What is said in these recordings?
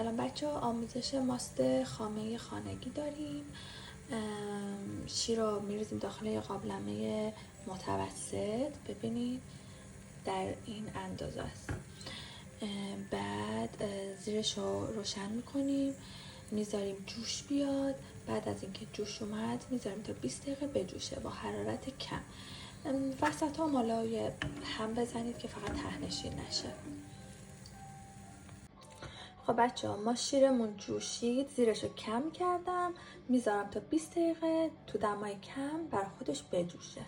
سلام بچه ها، آموزش ماست خامه خانگی داریم. شیر رو میریزیم داخل یه قابلمه متوسط. ببینید در این اندازه است. بعد زیرش رو روشن میکنیم، میذاریم جوش بیاد. بعد از اینکه جوش اومد میذاریم تا 20 دقیقه بجوشه با حرارت کم. وسط ها مالای هم بزنید که فقط ته‌نشین نشه. خب بچه ها، ما شیرمون جوشید، زیرش رو کم کردم، میذارم تا 20 دقیقه تو دمای کم بر خودش بجوشه.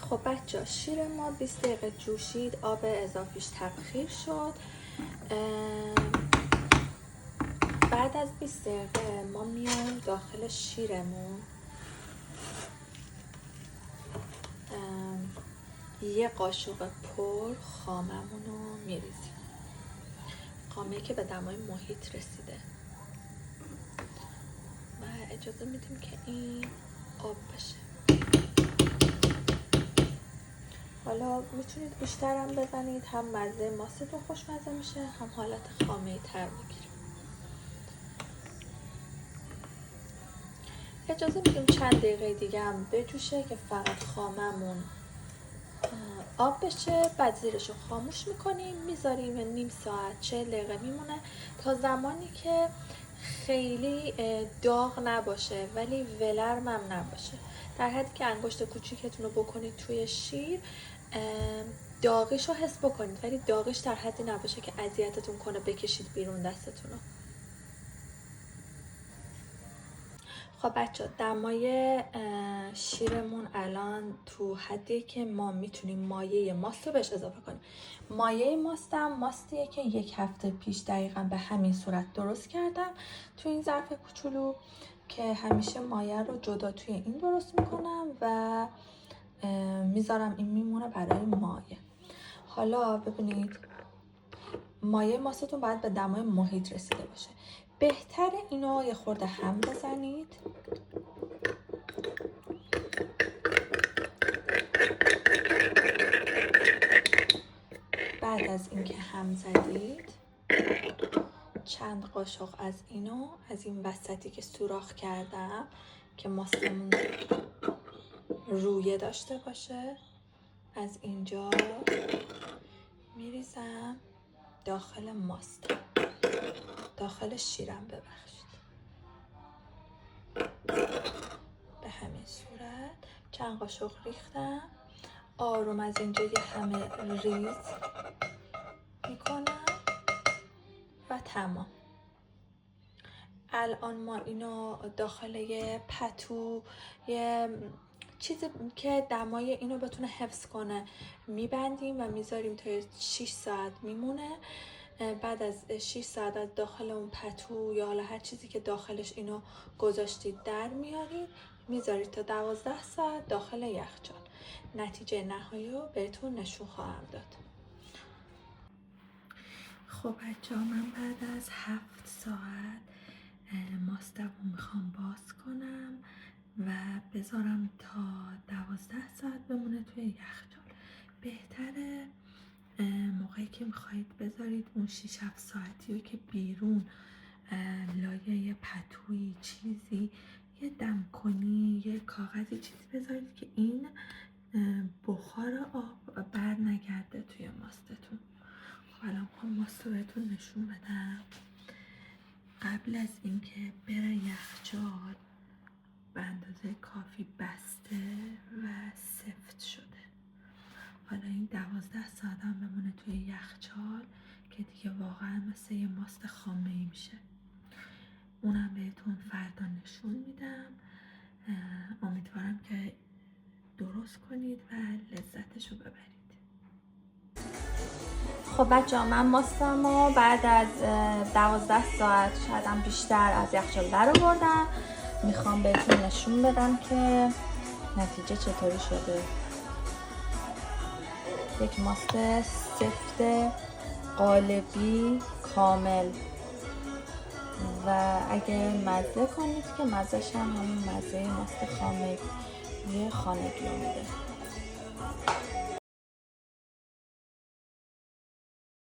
خب بچه ها، شیر ما 20 دقیقه جوشید، آب اضافیش تبخیر شد. بعد از 20 دقیقه ما میایم داخل شیرمون یه قاشق پر خاممون رو میریزیم، خامه‌ای که به دمای محیط رسیده، و اجازه میدیم که این آب بشه. حالا میتونید بیشتر هم بزنید، هم مزه ماستتون خوشمزه میشه، هم حالت خامه‌ای تر میگیره. اجازه میدیم چند دقیقه دیگه هم بجوشه که فقط خاممون آب بشه. بعد زیرش رو خاموش میکنیم، میذاریم نیم ساعت 40 دقیقه میمونه تا زمانی که خیلی داغ نباشه ولی ولرم هم نباشه، در حدی که انگشت کوچیکتون رو بکنید توی شیر، داغش رو حس بکنید ولی داغش در حدی نباشه که اذیتتون کنه بکشید بیرون دستتون رو. خب بچه، دمای شیرمون الان تو حدیه که ما میتونیم مایه ماست رو بهش اضافه کنیم. مایه ماستم ماستیه که 1 هفته پیش دقیقا به همین صورت درست کردم تو این ظرف کوچولو، که همیشه مایه رو جدا توی این درست میکنم و میذارم این میمونه برای مایه. حالا ببینید، مایه ماستتون باید به دمای محیط رسیده باشه. بهتره اینو یه خورده هم بزنید. بعد از اینکه هم زدید، چند قاشق از اینو از این وسطی که سوراخ کردم که ماستمون رویه داشته باشه، از اینجا میریزم داخل ماست، داخل شیرم ببخشید. به همین صورت چند قاشق ریختم، آروم از اینجا یه همه ریز میکنم و تمام. الان ما اینو داخل یه پتو، یه چیزی که دمای اینو بتونه حفظ کنه میبندیم و میذاریم تا 6 ساعت میمونه. بعد از 6 ساعت از داخل اون پتو یا حالا هر چیزی که داخلش اینو گذاشتید در میارید، میذارید تا 12 ساعت داخل یخچال. نتیجه نهایی رو بهتون نشون خواهم داد. خب بچه ها، من بعد از 7 ساعت ماستم رو میخوام باز کنم و بذارم تا 12 ساعت بمونه توی یخچال. بهتره موقعی که میخواید بذارید اون 6-7 ساعتی رو که بیرون لایه پتویی چیزی یه دم کنی، یه کاغذی چیزی بذارید که این بخار آب بر نگرده توی ماستتون. الان میخوام ماست رو بهتون نشون بدم. قبل از اینکه بره یخچال به اندازه کافی بسته و سفت شده. حالا این 12 ساعت هم بمونه توی یخچال که دیگه واقعا مثل یه ماست خامه‌ای میشه. اونم بهتون فردا نشون میدم. امیدوارم که درست کنید و لذتشو ببرید. خب بچه ها، من ماستم رو بعد از 12 ساعت شاید هم بیشتر از یخچال در آوردم. میخوام بهتون نشون بدم که نتیجه چطوری شده. یک ماست سفت قالبی کامل، و اگه مزه کنید که مزهش هم همون مزه ماست خامه خانگی رو میده.